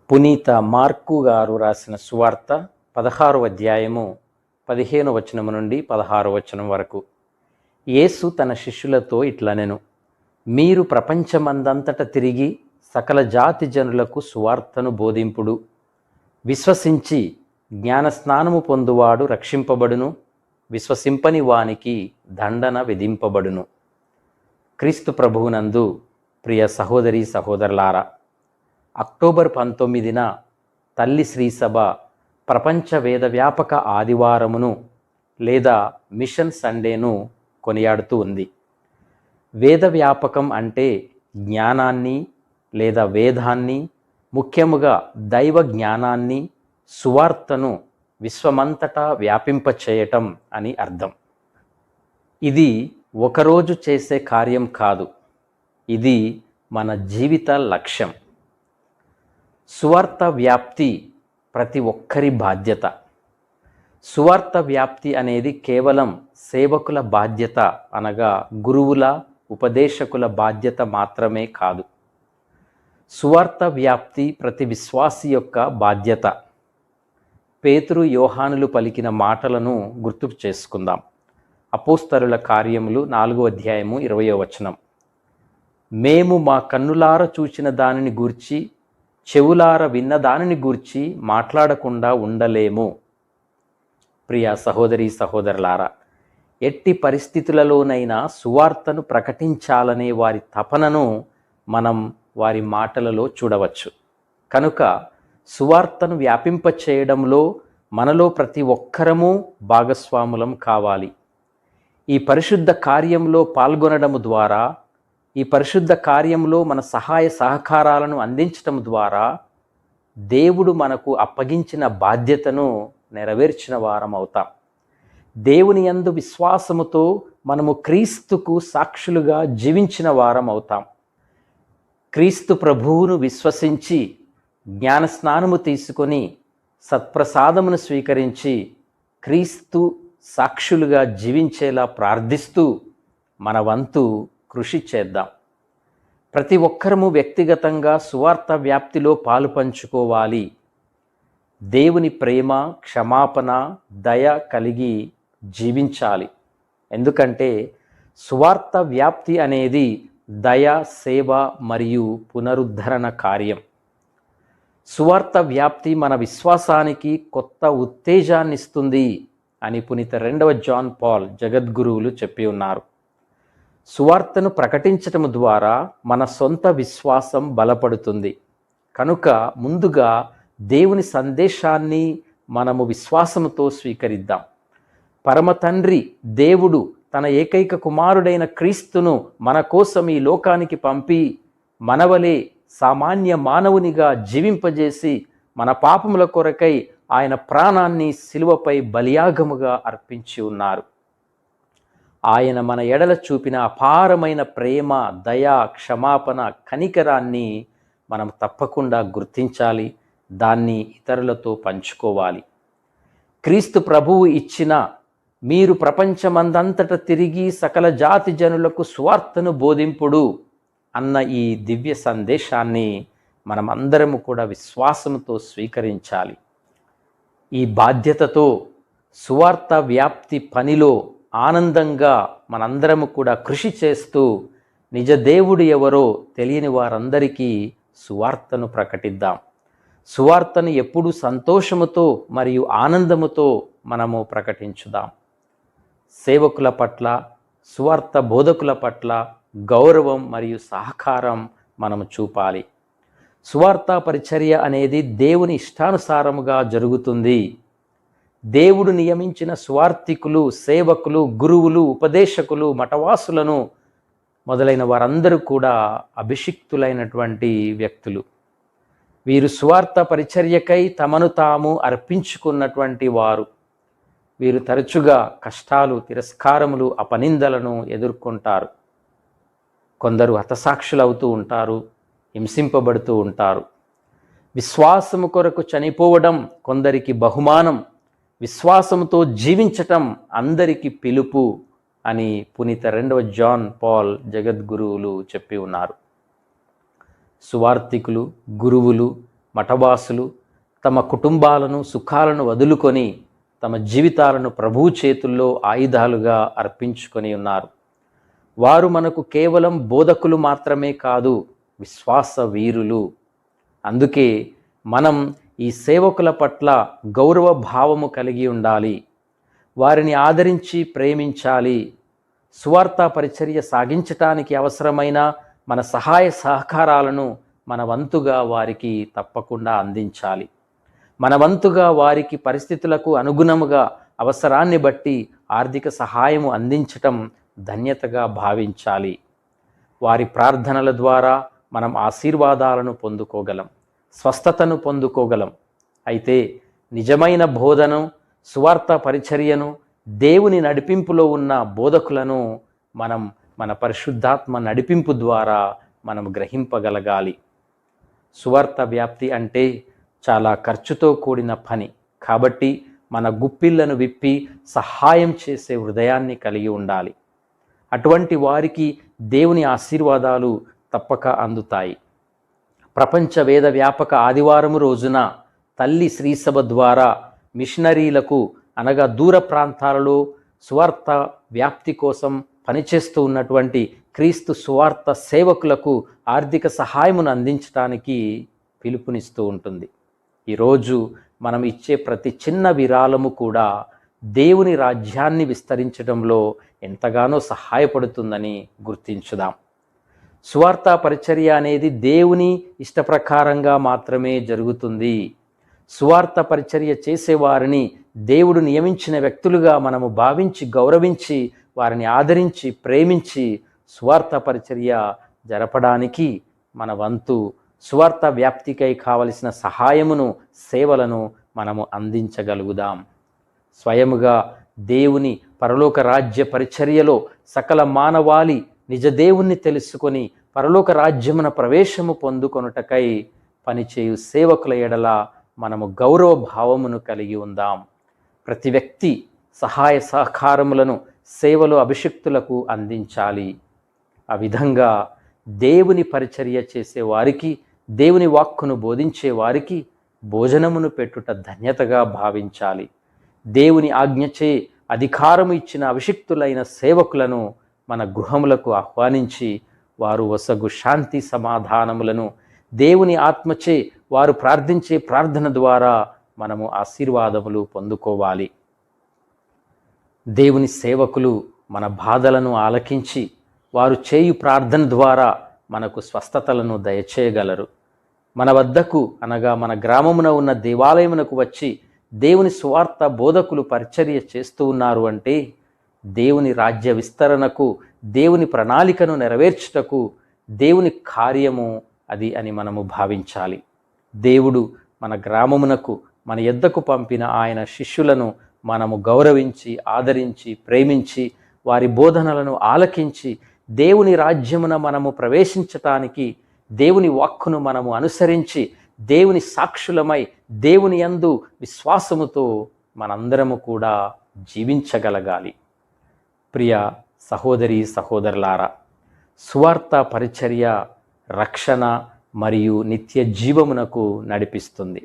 పునీత మార్కు గారు రాసిన సువార్త 16వ అధ్యాయము 15వ వచనము నుండి 16వ వచనం వరకు. యేసు తన శిష్యులతో ఇట్లనెను, మీరు ప్రపంచమందంతట తిరిగి సకల జాతి జనులకు సువార్తను బోధింపుడు. విశ్వసించి జ్ఞానస్నానము పొందువాడు రక్షింపబడును, విశ్వసింపని వానికి దండన విధింపబడును. క్రీస్తు ప్రభువునందు ప్రియ సహోదరి సహోదరులారా, అక్టోబర్ 19న తల్లి శ్రీసభ ప్రపంచ వేదవ్యాపక ఆదివారమును లేదా మిషన్ సండేను కొనియాడుతూ ఉంది. వేదవ్యాపకం అంటే జ్ఞానాన్ని లేదా వేదాన్ని, ముఖ్యముగా దైవ జ్ఞానాన్ని, సువార్తను విశ్వమంతటా వ్యాపింపచేయటం అని అర్థం. ఇది ఒకరోజు చేసే కార్యం కాదు, ఇది మన జీవిత లక్ష్యం. సువార్త వ్యాప్తి ప్రతి ఒక్కరి బాధ్యత. సువార్త వ్యాప్తి అనేది కేవలం సేవకుల బాధ్యత, అనగా గురువుల, ఉపదేశకుల బాధ్యత మాత్రమే కాదు. సువార్త వ్యాప్తి ప్రతి విశ్వాసి యొక్క బాధ్యత. పేతురు, యోహానులు పలికిన మాటలను గుర్తుకు చేసుకుందాం. అపోస్తలుల కార్యములు 4వ అధ్యాయము 20వ వచనం. మేము మా కన్నులార చూచిన దానిని గూర్చి, చెవులార విన్న దానిని గూర్చి మాట్లాడకుండా ఉండలేము. ప్రియ సహోదరి సహోదరులారా, ఎట్టి పరిస్థితులలోనైనా సువార్తను ప్రకటించాలనే వారి తపనను మనం వారి మాటలలో చూడవచ్చు. కనుక సువార్తను వ్యాపింపచేయడంలో మనలో ప్రతి ఒక్కరము భాగస్వాములం కావాలి. ఈ పరిశుద్ధ కార్యంలో పాల్గొనడం ద్వారా, ఈ పరిశుద్ధ కార్యంలో మన సహాయ సహకారాలను అందించటం ద్వారా దేవుడు మనకు అప్పగించిన బాధ్యతను నెరవేర్చిన వారం అవుతాం. దేవుని యందు విశ్వాసముతో మనము క్రీస్తుకు సాక్షులుగా జీవించిన వారం అవుతాం. క్రీస్తు ప్రభువును విశ్వసించి జ్ఞానస్నానము తీసుకొని సత్ప్రసాదమును స్వీకరించి క్రీస్తు సాక్షులుగా జీవించేలా ప్రార్థిస్తూ మన వంతు కృషి చేద్దాం. ప్రతి ఒక్కరము వ్యక్తిగతంగా సువార్త వ్యాప్తిలో పాలు పంచుకోవాలి. దేవుని ప్రేమ, క్షమాపణ, దయ కలిగి జీవించాలి. ఎందుకంటే సువార్త వ్యాప్తి అనేది దయ, సేవ మరియు పునరుద్ధరణ కార్యం. సువార్త వ్యాప్తి మన విశ్వాసానికి కొత్త ఉత్తేజాన్ని ఇస్తుంది అని పునీత 2వ జాన్ పాల్ జగద్గురువులు చెప్పి ఉన్నారు. సువార్తను ప్రకటించటం ద్వారా మన సొంత విశ్వాసం బలపడుతుంది. కనుక ముందుగా దేవుని సందేశాన్ని మనము విశ్వాసముతో స్వీకరిద్దాం. పరమ తండ్రి దేవుడు తన ఏకైక కుమారుడైన క్రీస్తును మన కోసం ఈ లోకానికి పంపి మనవలే సామాన్య మానవునిగా జీవింపజేసి మన పాపముల కొరకై ఆయన ప్రాణాన్ని శిలువపై బలియాగముగా అర్పించి ఉన్నారు. ఆయన మన ఎడల చూపిన అపారమైన ప్రేమ, దయ, క్షమాపణ, కనికరాన్ని మనం తప్పకుండా గుర్తించాలి. దాన్ని ఇతరులతో పంచుకోవాలి. క్రీస్తు ప్రభువు ఇచ్చిన మీరు ప్రపంచమందంతట తిరిగి సకల జాతి జనులకు సువార్తను బోధింపుడు అన్న ఈ దివ్య సందేశాన్ని మనం అందరము కూడా విశ్వాసంతో స్వీకరించాలి. ఈ బాధ్యతతో సువార్త వ్యాప్తి పనిలో ఆనందంగా మనందరము కూడా కృషి చేస్తూ నిజ దేవుడు ఎవరో తెలియని వారందరికీ సువార్తను ప్రకటిద్దాం. సువార్తను ఎప్పుడూ సంతోషముతో మరియు ఆనందముతో మనము ప్రకటించుదాం. సేవకుల పట్ల, సువార్త బోధకుల పట్ల గౌరవం మరియు సహకారం మనము చూపాలి. సువార్త పరిచర్య అనేది దేవుని ఇష్టానుసారముగా జరుగుతుంది. దేవుడు నియమించిన సువార్థికులు, సేవకులు, గురువులు, ఉపదేశకులు, మఠవాసులను మొదలైన వారందరూ కూడా అభిషిక్తులైనటువంటి వ్యక్తులు. వీరు సువార్త పరిచర్యకై తమను తాము అర్పించుకున్నటువంటి వారు. వీరు తరచుగా కష్టాలు, తిరస్కారములు, అపనిందలను ఎదుర్కొంటారు. కొందరు హతసాక్షులవుతూ ఉంటారు, హింసింపబడుతూ ఉంటారు. విశ్వాసము కొరకు చనిపోవడం కొందరికి బహుమానం, విశ్వాసంతో జీవించటం అందరికీ పిలుపు అని పునీత 2వ జాన్ పాల్ జగద్గురువులు చెప్పి ఉన్నారు. సువార్థికులు, గురువులు మఠవాసులు తమ కుటుంబాలను సుఖాలను వదులుకొని తమ జీవితాలను ప్రభువు చేతుల్లో ఆయుధాలుగా అర్పించుకొని ఉన్నారు. వారు మనకు కేవలం బోధకులు మాత్రమే కాదు, విశ్వాస వీరులు. అందుకే మనం ఈ సేవకుల పట్ల గౌరవ భావము కలిగి ఉండాలి. వారిని ఆదరించి ప్రేమించాలి. సువార్త పరిచర్య సాగించటానికి అవసరమైన మన సహాయ సహకారాలను మన వంతుగా వారికి తప్పకుండా అందించాలి. మన వంతుగా వారికి పరిస్థితులకు అనుగుణముగా అవసరాన్ని బట్టి ఆర్థిక సహాయము అందించటం ధన్యతగా భావించాలి. వారి ప్రార్థనల ద్వారా మనం ఆశీర్వాదాలను పొందుకోగలం, స్వస్థతను పొందుకోగలం. అయితే నిజమైన బోధను, సువార్త పరిచర్యను, దేవుని నడిపింపులో ఉన్న బోధకులను మనం మన పరిశుద్ధాత్మ నడిపింపు ద్వారా మనం గ్రహింపగలగాలి. సువార్త వ్యాప్తి అంటే చాలా ఖర్చుతో కూడిన పని. కాబట్టి మన గుప్పిళ్లను విప్పి సహాయం చేసే హృదయాన్ని కలిగి ఉండాలి. అటువంటి వారికి దేవుని ఆశీర్వాదాలు తప్పక అందుతాయి. ప్రపంచ వేద వ్యాపక ఆదివారం రోజున తల్లి శ్రీసభ ద్వారా మిషనరీలకు అనగా దూర ప్రాంతాలలో సువార్త వ్యాప్తి కోసం పనిచేస్తూ ఉన్నటువంటి క్రీస్తు సువార్త సేవకులకు ఆర్థిక సహాయమును అందించడానికి పిలుపునిస్తూ ఉంటుంది. ఈరోజు మనం ఇచ్చే ప్రతి చిన్న విరాళము కూడా దేవుని రాజ్యాన్ని విస్తరించడంలో ఎంతగానో సహాయపడుతుందని గుర్తించుదాం. సువార్త పరిచర్య అనేది దేవుని ఇష్టప్రకారంగా మాత్రమే జరుగుతుంది. సువార్త పరిచర్య చేసేవారిని దేవుడు నియమించిన వ్యక్తులుగా మనము భావించి గౌరవించి వారిని ఆదరించి ప్రేమించి సువార్త పరిచర్య జరపడానికి మన వంతు సువార్త వ్యాప్తికై కావలసిన సహాయమును, సేవలను మనము అందించగలుగుదాం. స్వయముగా దేవుని పరలోక రాజ్య పరిచర్యలో సకల మానవాళి నిజ దేవుణ్ణి తెలుసుకొని పరలోక రాజ్యమున ప్రవేశము పొందుకొనుటకై పనిచేయు సేవకుల ఎడల మనము గౌరవ భావమును కలిగి ఉందాం. ప్రతి వ్యక్తి సహాయ సహకారములను సేవలు అభిషిక్తులకు అందించాలి. ఆ విధంగా దేవుని పరిచర్య చేసే వారికి, దేవుని వాక్కును బోధించే వారికి భోజనమును పెట్టుట ధన్యతగా భావించాలి. దేవుని ఆజ్ఞచే అధికారము ఇచ్చిన అభిషిక్తులైన సేవకులను మన గృహములకు ఆహ్వానించి వారు వసగు శాంతి సమాధానములను దేవుని ఆత్మచే వారు ప్రార్థించే ప్రార్థన ద్వారా మనము ఆశీర్వాదములు పొందుకోవాలి. దేవుని సేవకులు మన బాధలను ఆలకించి వారు చేయు ప్రార్థన ద్వారా మనకు స్వస్థతలను దయచేయగలరు. మన వద్దకు అనగా మన గ్రామమున ఉన్న దేవాలయమునకు వచ్చి దేవుని సువార్త బోధకులు పరిచర్య చేస్తూ ఉన్నారు అంటే దేవుని రాజ్య విస్తరణకు, దేవుని ప్రణాళికను నెరవేర్చుటకు దేవుని కార్యము అది అని మనము భావించాలి. దేవుడు మన గ్రామమునకు మన యొద్దకు పంపిన ఆయన శిష్యులను మనము గౌరవించి ఆదరించి ప్రేమించి వారి బోధనలను ఆలకించి దేవుని రాజ్యమున మనము ప్రవేశించటానికి, దేవుని వాక్కును మనము అనుసరించి దేవుని సాక్షులమై దేవుని యందు విశ్వాసముతో మనందరము కూడా జీవించగలగాలి. ప్రియ సహోదరి సహోదరులారా, సువార్త పరిచర్య రక్షణ మరియు నిత్య జీవమునకు నడిపిస్తుంది.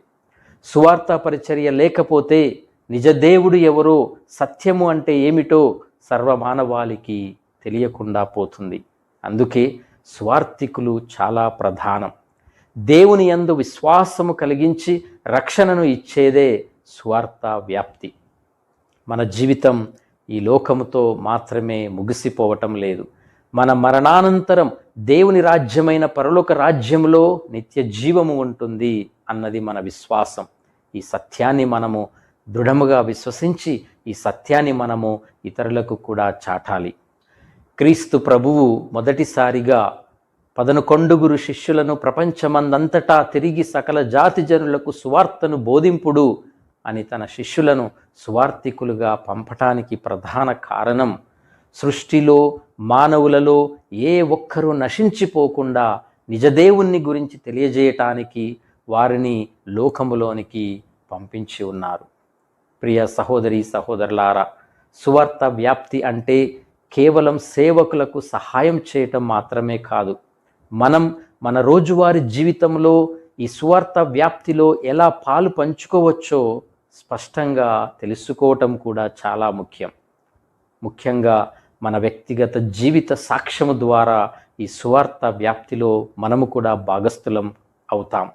సువార్త పరిచర్య లేకపోతే నిజదేవుడు ఎవరో, సత్యము అంటే ఏమిటో సర్వమానవాళికి తెలియకుండా పోతుంది. అందుకే స్వార్థికులు చాలా ప్రధానం. దేవుని యందు విశ్వాసము కలిగించి రక్షణను ఇచ్చేదే స్వార్థ వ్యాప్తి. మన జీవితం ఈ లోకముతో మాత్రమే ముగిసిపోవటం లేదు. మన మరణానంతరం దేవుని రాజ్యమైన పరలోక రాజ్యంలో నిత్య జీవము ఉంటుంది అన్నది మన విశ్వాసం. ఈ సత్యాన్ని మనము దృఢముగా విశ్వసించి ఈ సత్యాన్ని మనము ఇతరులకు కూడా చాటాలి. క్రీస్తు ప్రభువు మొదటిసారిగా 11 శిష్యులను ప్రపంచమందంతటా తిరిగి సకల జాతి జనులకు సువార్తను బోధింపుడు అని తన శిష్యులను సువార్థికులుగా పంపటానికి ప్రధాన కారణం సృష్టిలో మానవులలో ఏ ఒక్కరూ నశించిపోకుండా నిజదేవుణ్ణి గురించి తెలియజేయటానికి వారిని లోకములోనికి పంపించి ఉన్నారు. ప్రియ సహోదరి సహోదరులారా, సువార్త వ్యాప్తి అంటే కేవలం సేవకులకు సహాయం చేయటం మాత్రమే కాదు. మనం మన రోజువారీ జీవితంలో ఈ సువార్త వ్యాప్తిలో ఎలా పాలు పంచుకోవచ్చో స్పష్టంగా తెలుసుకోవటం కూడా చాలా ముఖ్యం. ముఖ్యంగా మన వ్యక్తిగత జీవిత సాక్ష్యము ద్వారా ఈ సువార్త వ్యాప్తిలో మనము కూడా భాగస్థులం అవుతాం.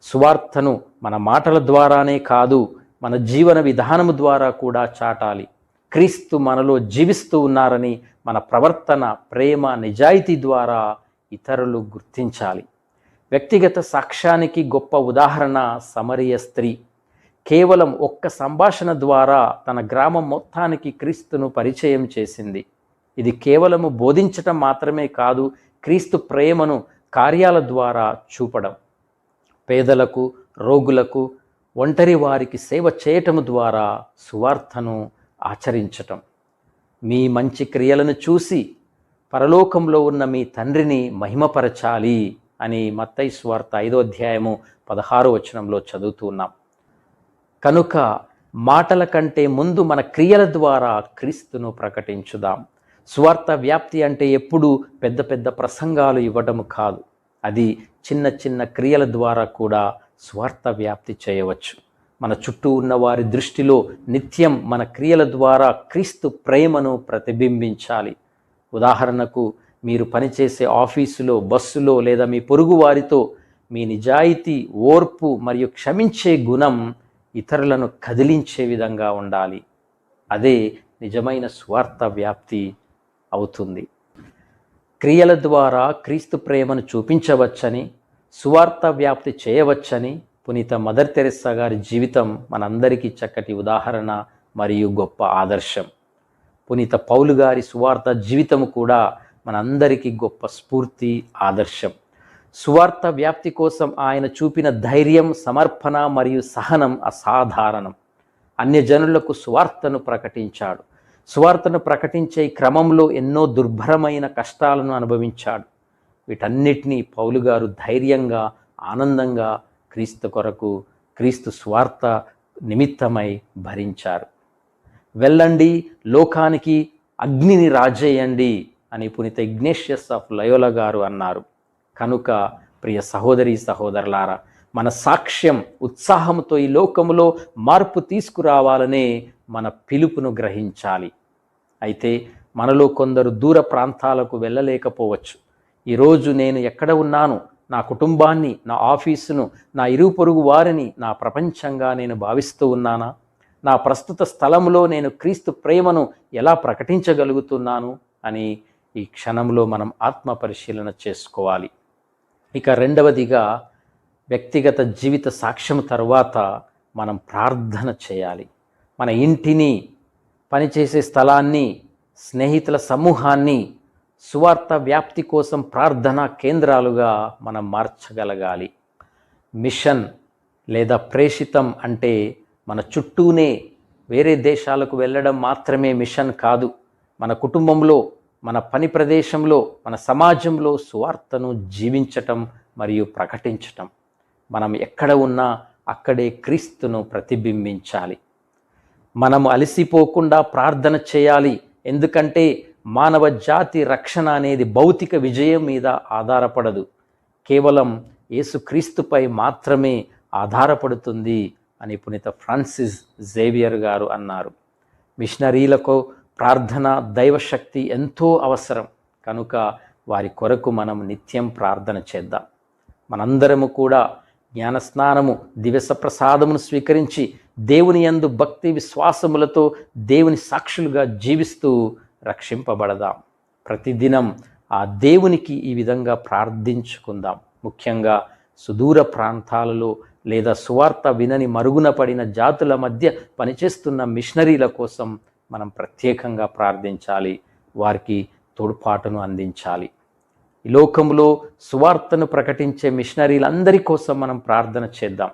సువార్తను మన మాటల ద్వారానే కాదు, మన జీవన విధానము ద్వారా కూడా చాటాలి. క్రీస్తు మనలో జీవిస్తూ ఉన్నారని మన ప్రవర్తన, ప్రేమ, నిజాయితీ ద్వారా ఇతరులు గుర్తించాలి. వ్యక్తిగత సాక్ష్యానికి గొప్ప ఉదాహరణ సమరయ స్త్రీ. కేవలం ఒక్క సంభాషణ ద్వారా తన గ్రామం మొత్తానికి క్రీస్తును పరిచయం చేసింది. ఇది కేవలము బోధించటం మాత్రమే కాదు, క్రీస్తు ప్రేమను కార్యాల ద్వారా చూపడం. పేదలకు, రోగులకు, ఒంటరి వారికి సేవ చేయటం ద్వారా సువార్తను ఆచరించటం. మీ మంచి క్రియలను చూసి పరలోకంలో ఉన్న మీ తండ్రిని మహిమపరచాలి అని మత్తయి సువార్త 5వ అధ్యాయము 16వ వచనంలో చదువుతున్నాం. కనుక మాటల కంటే ముందు మన క్రియల ద్వారా క్రీస్తును ప్రకటించుదాం. సువార్త వ్యాప్తి అంటే ఎప్పుడూ పెద్ద పెద్ద ప్రసంగాలు ఇవ్వడం కాదు, అది చిన్న చిన్న క్రియల ద్వారా కూడా సువార్త వ్యాప్తి చేయవచ్చు. మన చుట్టూ ఉన్న వారి దృష్టిలో నిత్యం మన క్రియల ద్వారా క్రీస్తు ప్రేమను ప్రతిబింబించాలి. ఉదాహరణకు, మీరు పనిచేసే ఆఫీసులో, బస్సులో లేదా మీ పొరుగు వారితో మీ నిజాయితీ, ఓర్పు మరియు క్షమించే గుణం ఇతరులను కదిలించే విధంగా ఉండాలి. అదే నిజమైన సువార్త వ్యాప్తి అవుతుంది. క్రియల ద్వారా క్రీస్తు ప్రేమను చూపించవచ్చని, సువార్త వ్యాప్తి చేయవచ్చని పునీత మదర్ తెరెస్సా గారి జీవితం మనందరికీ చక్కటి ఉదాహరణ మరియు గొప్ప ఆదర్శం. పునీత పౌలు గారి సువార్త జీవితము కూడా మనందరికీ గొప్ప స్ఫూర్తి, ఆదర్శం. సువార్త వ్యాప్తి కోసం ఆయన చూపిన ధైర్యం, సమర్పణ మరియు సహనం అసాధారణం. అన్యజనులకు సువార్తను ప్రకటించాడు. సువార్తను ప్రకటించే క్రమంలో ఎన్నో దుర్భరమైన కష్టాలను అనుభవించాడు. వీటన్నిటినీ పౌలు గారు ధైర్యంగా, ఆనందంగా క్రీస్తు కొరకు, క్రీస్తు సువార్త నిమిత్తమై భరించారు. వెళ్ళండి, లోకానికి అగ్నిని రాజేయండి అని పునీత ఇగ్నేషియస్ ఆఫ్ లయోలా గారు అన్నారు. కనుక ప్రియ సహోదరి సహోదరులారా, మన సాక్ష్యం ఉత్సాహంతో ఈ లోకములో మార్పు తీసుకురావాలనే మన పిలుపును గ్రహించాలి. అయితే మనలో కొందరు దూర ప్రాంతాలకు వెళ్ళలేకపోవచ్చు. ఈరోజు నేను ఎక్కడ ఉన్నాను, నా కుటుంబాన్ని, నా ఆఫీసును, నా ఇరుగు పొరుగు వారిని నా ప్రపంచంగా నేను భావిస్తూ ఉన్నానా? నా ప్రస్తుత స్థలంలో నేను క్రీస్తు ప్రేమను ఎలా ప్రకటించగలుగుతున్నాను అని ఈ క్షణంలో మనం ఆత్మ పరిశీలన చేసుకోవాలి. ఇక రెండవదిగా, వ్యక్తిగత జీవిత సాక్ష్యం తర్వాత మనం ప్రార్థన చేయాలి. మన ఇంటిని, పనిచేసే స్థలాన్ని, స్నేహితుల సమూహాన్ని సువార్త వ్యాప్తి కోసం ప్రార్థనా కేంద్రాలుగా మనం మార్చగలగాలి. మిషన్ లేదా ప్రేషితం అంటే మన చుట్టూనే వేరే దేశాలకు వెళ్ళడం మాత్రమే మిషన్ కాదు. మన కుటుంబంలో, మన పని ప్రదేశంలో, మన సమాజంలో సువార్తను జీవించటం మరియు ప్రకటించటం. మనం ఎక్కడ ఉన్నా అక్కడే క్రీస్తును ప్రతిబింబించాలి. మనము అలసిపోకుండా ప్రార్థన చేయాలి. ఎందుకంటే మానవ జాతి రక్షణ అనేది భౌతిక విజయం మీద ఆధారపడదు, కేవలం యేసుక్రీస్తుపై మాత్రమే ఆధారపడుతుంది అని పునీత ఫ్రాన్సిస్ జేవియర్ గారు అన్నారు. మిషనరీలకు ప్రార్థన, దైవశక్తి ఎంతో అవసరం. కనుక వారి కొరకు మనం నిత్యం ప్రార్థన చేద్దాం. మనందరము కూడా జ్ఞానస్నానము, దివ్య ప్రసాదమును స్వీకరించి దేవుని యందు భక్తి విశ్వాసములతో దేవుని సాక్షులుగా జీవిస్తూ రక్షింపబడదాం. ప్రతిదినం ఆ దేవునికి ఈ విధంగా ప్రార్థించుకుందాం. ముఖ్యంగా సుదూర ప్రాంతాలలో లేదా సువార్త వినని మరుగున పడిన జాతుల మధ్య పనిచేస్తున్న మిషనరీల కోసం మనం ప్రత్యేకంగా ప్రార్థించాలి, వారికి తోడ్పాటును అందించాలి. ఈ లోకంలో సువార్తను ప్రకటించే మిషనరీలందరి కోసం మనం ప్రార్థన చేద్దాం.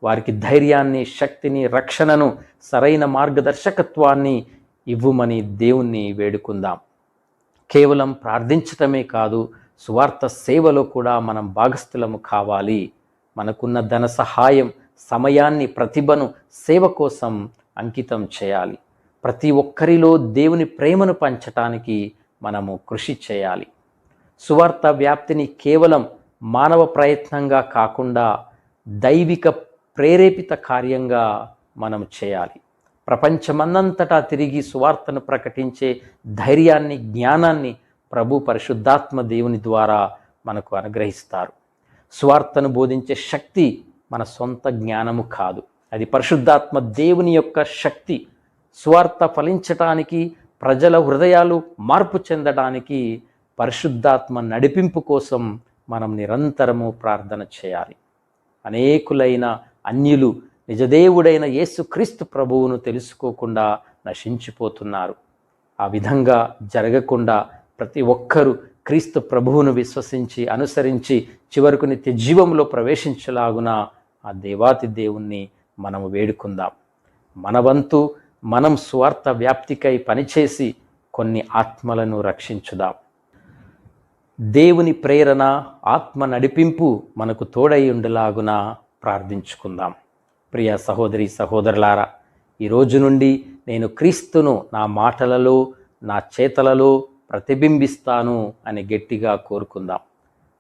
వారికి ధైర్యాన్ని, శక్తిని, రక్షణను, సరైన మార్గదర్శకత్వాన్ని ఇవ్వమని దేవుణ్ణి వేడుకుందాం. కేవలం ప్రార్థించటమే కాదు, సువార్త సేవలో కూడా మనం భాగస్థులము కావాలి. మనకున్న ధన సహాయం, సమయాన్ని, ప్రతిభను సేవ కోసం అంకితం చేయాలి. ప్రతి ఒక్కరిలో దేవుని ప్రేమను పంచటానికి మనము కృషి చేయాలి. సువార్త వ్యాప్తిని కేవలం మానవ ప్రయత్నంగా కాకుండా దైవిక ప్రేరేపిత కార్యంగా మనం చేయాలి. ప్రపంచమందంతటా తిరిగి సువార్తను ప్రకటించే ధైర్యాన్ని, జ్ఞానాన్ని ప్రభు పరిశుద్ధాత్మ దేవుని ద్వారా మనకు అనుగ్రహిస్తారు. సువార్తను బోధించే శక్తి మన సొంత జ్ఞానము కాదు, అది పరిశుద్ధాత్మ దేవుని యొక్క శక్తి. సువార్త ఫలించటానికి, ప్రజల హృదయాలు మార్పు చెందడానికి పరిశుద్ధాత్మ నడిపింపు కోసం మనం నిరంతరము ప్రార్థన చేయాలి. అనేకులైన అన్యులు నిజదేవుడైన యేసుక్రీస్తు ప్రభువును తెలుసుకోకుండా నశించిపోతున్నారు. ఆ విధంగా జరగకుండా ప్రతి ఒక్కరూ క్రీస్తు ప్రభువును విశ్వసించి, అనుసరించి చివరకు నిత్య జీవంలో ప్రవేశించలాగున ఆ దేవాతి దేవుణ్ణి మనము వేడుకుందాం. మన వంతు మనం స్వార్థ వ్యాప్తికై పనిచేసి కొన్ని ఆత్మలను రక్షించుదాం. దేవుని ప్రేరణ, ఆత్మ నడిపింపు మనకు తోడై ఉండలాగున ప్రార్థించుకుందాం. ప్రియ సహోదరి సహోదరులారా, ఈ రోజు నుండి నేను క్రీస్తును నా మాటలలో, నా చేతలలో ప్రతిబింబిస్తాను అని గట్టిగా కోరుకుందాం.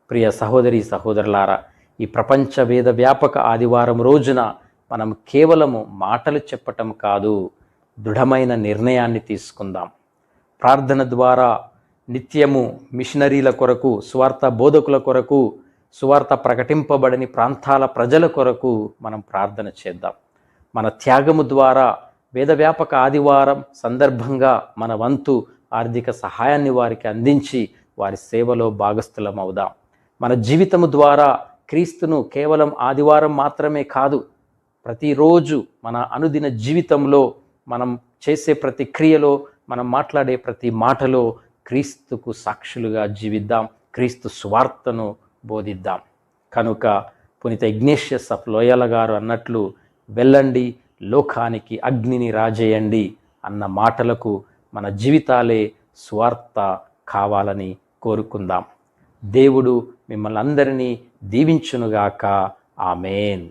ప్రియ సహోదరి సహోదరులారా, ఈ ప్రపంచ వేద వ్యాపక ఆదివారం రోజున మనం కేవలము మాటలు చెప్పటం కాదు, దృఢమైన నిర్ణయాన్ని తీసుకుందాం. ప్రార్థన ద్వారా నిత్యము మిషనరీల కొరకు, సువార్త బోధకుల కొరకు, సువార్త ప్రకటింపబడని ప్రాంతాల ప్రజల కొరకు మనం ప్రార్థన చేద్దాం. మన త్యాగము ద్వారా వేదవ్యాపక ఆదివారం సందర్భంగా మన వంతు ఆర్థిక సహాయాన్ని వారికి అందించి వారి సేవలో భాగస్థులం అవుదాం. మన జీవితము ద్వారా క్రీస్తును కేవలం ఆదివారం మాత్రమే కాదు, ప్రతిరోజు మన అనుదిన జీవితంలో మనం చేసే ప్రతి క్రియలో, మనం మాట్లాడే ప్రతి మాటలో క్రీస్తుకు సాక్షులుగా జీవిద్దాం, క్రీస్తు సువార్తను బోధిద్దాం. కనుక పునీత ఇగ్నేషియస్ ఆఫ్ లోయల గారు అన్నట్లు, వెళ్ళండి లోకానికి అగ్నిని రాజేయండి అన్న మాటలకు మన జీవితాలే సువార్త కావాలని కోరుకుందాం. దేవుడు మిమ్మల్ని అందరినీ దీవించునుగాక. ఆమేన్.